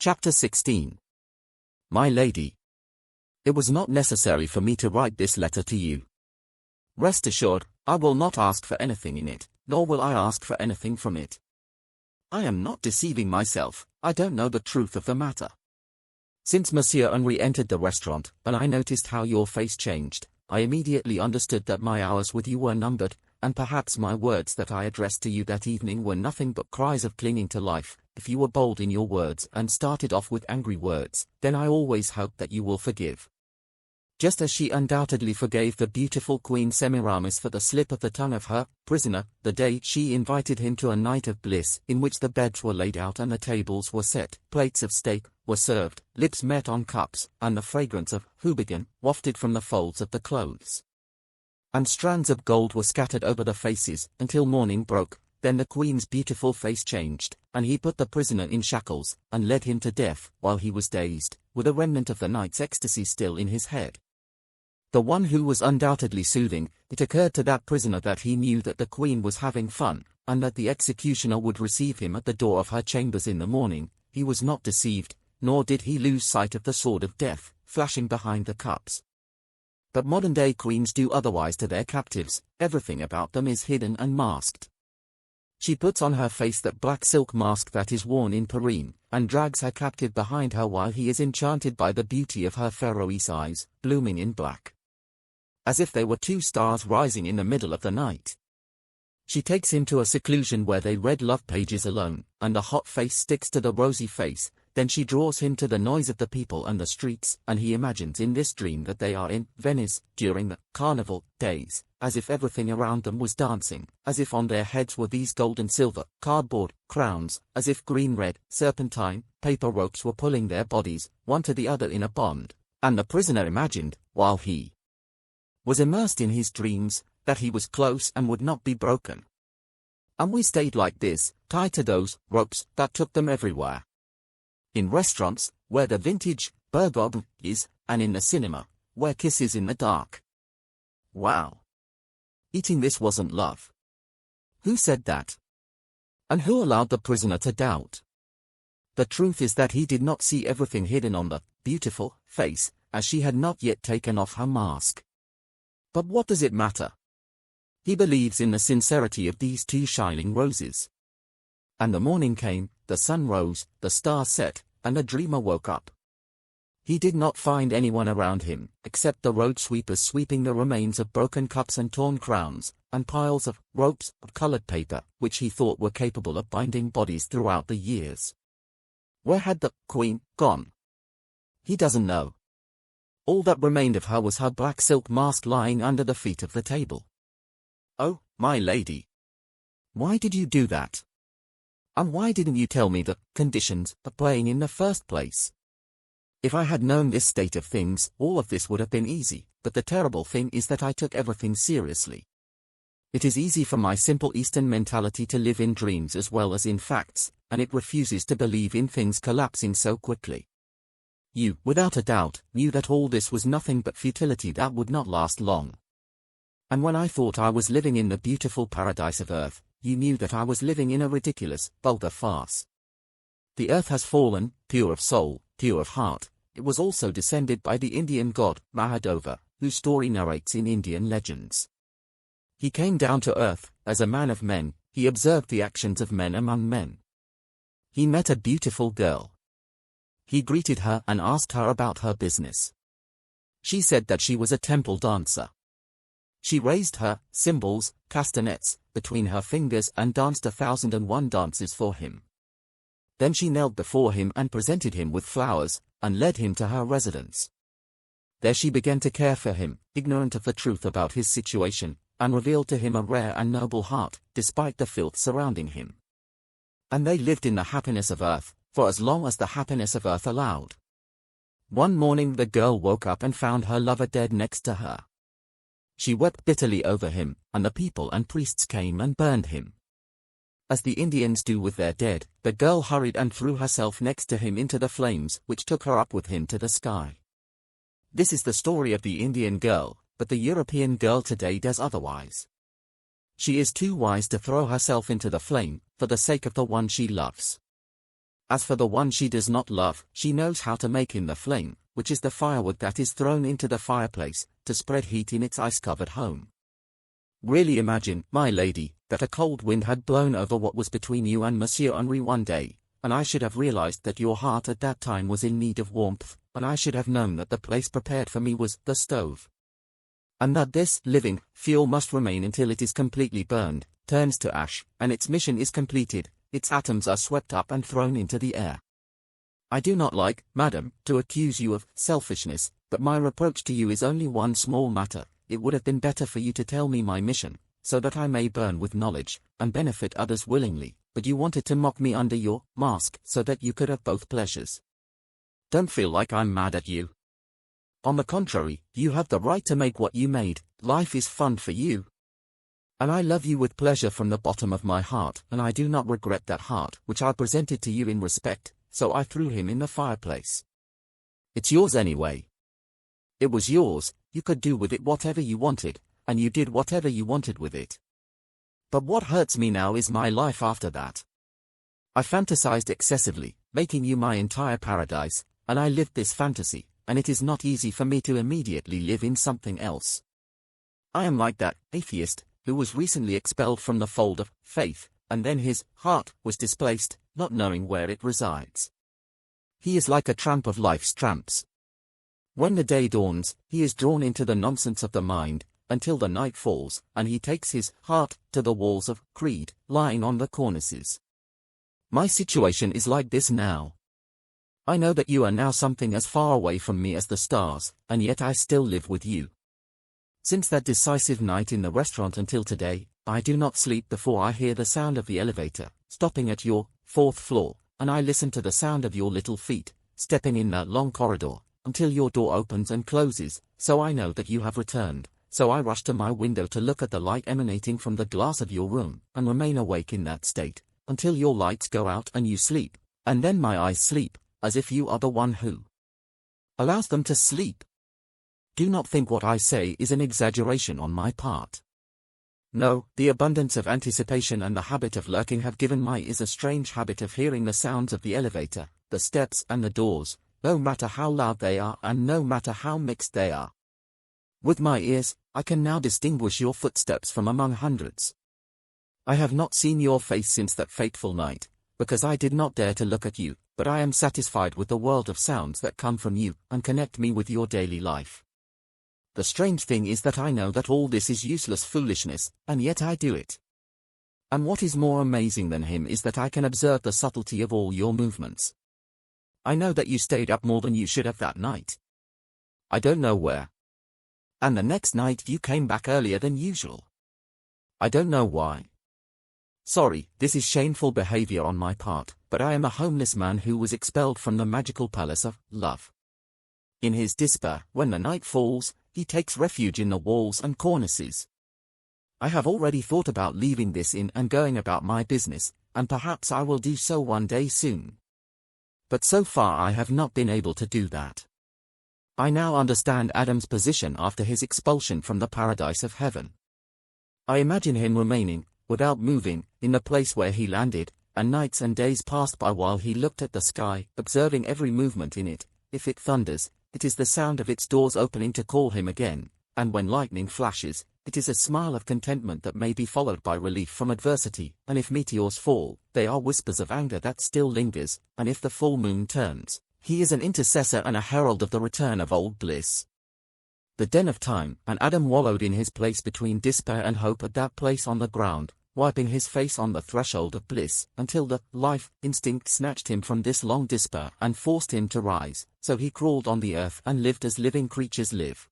Chapter 16. My lady. It was not necessary for me to write this letter to you. Rest assured, I will not ask for anything in it, nor will I ask for anything from it. I am not deceiving myself, I don't know the truth of the matter. Since Monsieur Henri entered the restaurant, and I noticed how your face changed, I immediately understood that my hours with you were numbered, and perhaps my words that I addressed to you that evening were nothing but cries of clinging to life. If you were bold in your words and started off with angry words, then I always hope that you will forgive. Just as she undoubtedly forgave the beautiful Queen Semiramis for the slip of the tongue of her prisoner, the day she invited him to a night of bliss in which the beds were laid out and the tables were set, plates of steak were served, lips met on cups, and the fragrance of hooligan wafted from the folds of the clothes. And strands of gold were scattered over the faces until morning broke. Then the Queen's beautiful face changed, and he put the prisoner in shackles, and led him to death while he was dazed, with a remnant of the night's ecstasy still in his head. The one who was undoubtedly soothing, it occurred to that prisoner that he knew that the Queen was having fun, and that the executioner would receive him at the door of her chambers in the morning. He was not deceived, nor did he lose sight of the sword of death, flashing behind the cups. But modern-day queens do otherwise to their captives, everything about them is hidden and masked. She puts on her face that black silk mask that is worn in Parisian, and drags her captive behind her while he is enchanted by the beauty of her Faroese eyes, blooming in black, as if they were two stars rising in the middle of the night. She takes him to a seclusion where they read love pages alone, and the hot face sticks to the rosy face. Then she draws him to the noise of the people and the streets, and he imagines in this dream that they are in Venice during the carnival days, as if everything around them was dancing, as if on their heads were these gold and silver, cardboard crowns, as if green-red, serpentine, paper ropes were pulling their bodies, one to the other in a bond, and the prisoner imagined, while he was immersed in his dreams, that he was close and would not be broken. And we stayed like this, tied to those ropes that took them everywhere. In restaurants, where the vintage burgob is, and in the cinema, where kisses in the dark. Wow. Eating this wasn't love. Who said that? And who allowed the prisoner to doubt? The truth is that he did not see everything hidden on the beautiful face, as she had not yet taken off her mask. But what does it matter? He believes in the sincerity of these two shining roses. And the morning came, the sun rose, the stars set, and the dreamer woke up. He did not find anyone around him, except the road sweepers sweeping the remains of broken cups and torn crowns, and piles of ropes of colored paper, which he thought were capable of binding bodies throughout the years. Where had the Queen gone? He doesn't know. All that remained of her was her black silk mask lying under the feet of the table. Oh, my lady. Why did you do that? And why didn't you tell me the conditions of playing in the first place? If I had known this state of things, all of this would have been easy, but the terrible thing is that I took everything seriously. It is easy for my simple Eastern mentality to live in dreams as well as in facts, and it refuses to believe in things collapsing so quickly. You, without a doubt, knew that all this was nothing but futility that would not last long. And when I thought I was living in the beautiful paradise of earth, you knew that I was living in a ridiculous, vulgar farce. The earth has fallen, pure of soul, pure of heart. It was also descended by the Indian god, Mahadeva, whose story narrates in Indian legends. He came down to earth, as a man of men, he observed the actions of men among men. He met a beautiful girl. He greeted her and asked her about her business. She said that she was a temple dancer. She raised her cymbals, castanets, between her fingers and danced 1,001 dances for him. Then she knelt before him and presented him with flowers, and led him to her residence. There she began to care for him, ignorant of the truth about his situation, and revealed to him a rare and noble heart, despite the filth surrounding him. And they lived in the happiness of earth, for as long as the happiness of earth allowed. One morning the girl woke up and found her lover dead next to her. She wept bitterly over him, and the people and priests came and burned him. As the Indians do with their dead, the girl hurried and threw herself next to him into the flames, which took her up with him to the sky. This is the story of the Indian girl, but the European girl today does otherwise. She is too wise to throw herself into the flame, for the sake of the one she loves. As for the one she does not love, she knows how to make him the flame, which is the firewood that is thrown into the fireplace, to spread heat in its ice-covered home. Really imagine, my lady, that a cold wind had blown over what was between you and Monsieur Henri one day, and I should have realized that your heart at that time was in need of warmth, and I should have known that the place prepared for me was the stove. And that this living fuel must remain until it is completely burned, turns to ash, and its mission is completed, its atoms are swept up and thrown into the air. I do not like, madam, to accuse you of selfishness, but my reproach to you is only one small matter. It would have been better for you to tell me my mission, so that I may burn with knowledge, and benefit others willingly, but you wanted to mock me under your mask so that you could have both pleasures. Don't feel like I'm mad at you. On the contrary, you have the right to make what you made. Life is fun for you. And I love you with pleasure from the bottom of my heart, and I do not regret that heart which I presented to you in respect, so I threw him in the fireplace. It's yours anyway. It was yours, you could do with it whatever you wanted, and you did whatever you wanted with it. But what hurts me now is my life after that. I fantasized excessively, making you my entire paradise, and I lived this fantasy, and it is not easy for me to immediately live in something else. I am like that atheist who was recently expelled from the fold of faith, and then his heart was displaced, not knowing where it resides. He is like a tramp of life's tramps. When the day dawns, he is drawn into the nonsense of the mind, until the night falls, and he takes his heart to the walls of creed, lying on the cornices. My situation is like this now. I know that you are now something as far away from me as the stars, and yet I still live with you. Since that decisive night in the restaurant until today, I do not sleep before I hear the sound of the elevator, stopping at your 4th floor, and I listen to the sound of your little feet, stepping in that long corridor, until your door opens and closes, so I know that you have returned. So I rush to my window to look at the light emanating from the glass of your room, and remain awake in that state, until your lights go out and you sleep, and then my eyes sleep, as if you are the one who allows them to sleep. Do not think what I say is an exaggeration on my part. No, the abundance of anticipation and the habit of lurking have given my ears a strange habit of hearing the sounds of the elevator, the steps and the doors, no matter how loud they are and no matter how mixed they are. With my ears, I can now distinguish your footsteps from among hundreds. I have not seen your face since that fateful night, because I did not dare to look at you, but I am satisfied with the world of sounds that come from you and connect me with your daily life. The strange thing is that I know that all this is useless foolishness, and yet I do it. And what is more amazing than him is that I can observe the subtlety of all your movements. I know that you stayed up more than you should have that night. I don't know where. And the next night you came back earlier than usual. I don't know why. Sorry, this is shameful behavior on my part, but I am a homeless man who was expelled from the magical palace of love. In his despair, when the night falls, he takes refuge in the walls and cornices. I have already thought about leaving this inn and going about my business, and perhaps I will do so one day soon. But so far I have not been able to do that. I now understand Adam's position after his expulsion from the paradise of heaven. I imagine him remaining, without moving, in the place where he landed, and nights and days passed by while he looked at the sky, observing every movement in it. If it thunders, it is the sound of its doors opening to call him again, and when lightning flashes, it is a smile of contentment that may be followed by relief from adversity, and if meteors fall, they are whispers of anger that still lingers, and if the full moon turns, he is an intercessor and a herald of the return of old bliss. The den of time, and Adam wallowed in his place between despair and hope at that place on the ground, wiping his face on the threshold of bliss, until the life instinct snatched him from this long despair and forced him to rise, so he crawled on the earth and lived as living creatures live.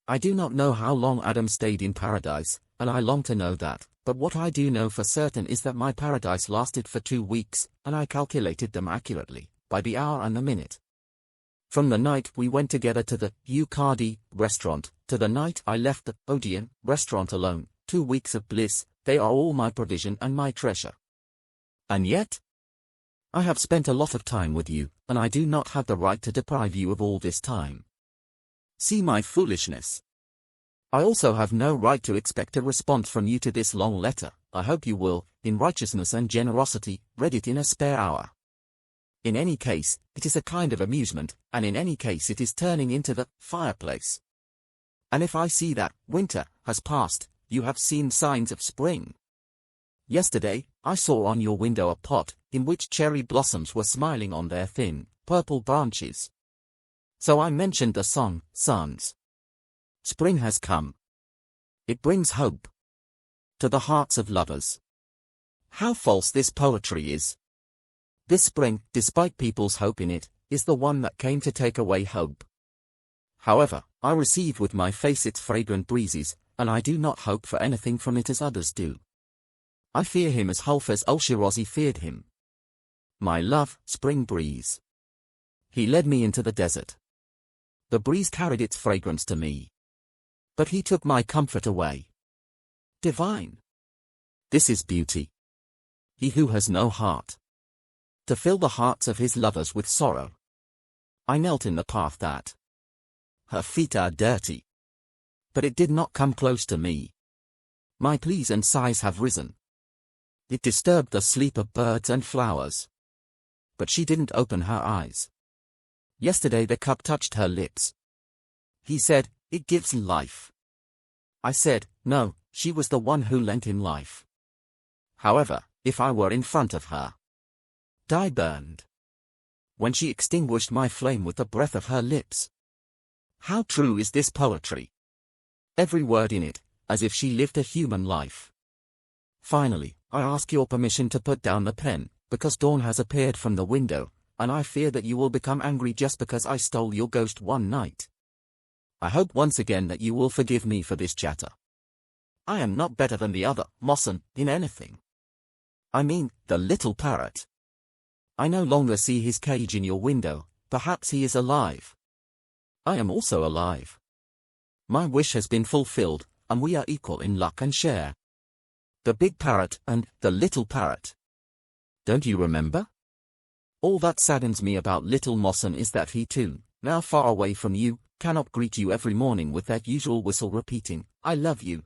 I do not know how long Adam stayed in paradise, and I long to know that, but what I do know for certain is that my paradise lasted for 2 weeks, and I calculated them accurately, by the hour and the minute. From the night we went together to the Eucardi restaurant, to the night I left the Odeon restaurant alone, 2 weeks of bliss, they are all my provision and my treasure. And yet, I have spent a lot of time with you, and I do not have the right to deprive you of all this time. See my foolishness. I also have no right to expect a response from you to this long letter. I hope you will, in righteousness and generosity, read it in a spare hour. In any case, it is a kind of amusement, and in any case it is turning into the fireplace. And if I see that winter has passed, you have seen signs of spring. Yesterday, I saw on your window a pot, in which cherry blossoms were smiling on their thin, purple branches. So I mentioned the song, Sons. Spring has come. It brings hope to the hearts of lovers. How false this poetry is. This spring, despite people's hope in it, is the one that came to take away hope. However, I receive with my face its fragrant breezes, and I do not hope for anything from it as others do. I fear him as Hafez al-Shirazi feared him. My love, spring breeze. He led me into the desert. The breeze carried its fragrance to me. But he took my comfort away. Divine. This is beauty. He who has no heart. To fill the hearts of his lovers with sorrow. I knelt in the path that. Her feet are dirty. But it did not come close to me. My pleas and sighs have risen. It disturbed the sleep of birds and flowers. But she didn't open her eyes. Yesterday the cup touched her lips. He said, it gives life. I said, no, she was the one who lent him life. However, if I were in front of her, I burned. When she extinguished my flame with the breath of her lips. How true is this poetry? Every word in it, as if she lived a human life. Finally, I ask your permission to put down the pen, because dawn has appeared from the window, and I fear that you will become angry just because I stole your ghost one night. I hope once again that you will forgive me for this chatter. I am not better than the other, Mohsen, in anything. I mean, the little parrot. I no longer see his cage in your window, perhaps he is alive. I am also alive. My wish has been fulfilled, and we are equal in luck and share. The big parrot and the little parrot. Don't you remember? All that saddens me about little Mohsen is that he too, now far away from you, cannot greet you every morning with that usual whistle repeating, I love you.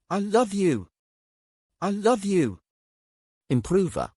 I love you. I love you. Improver.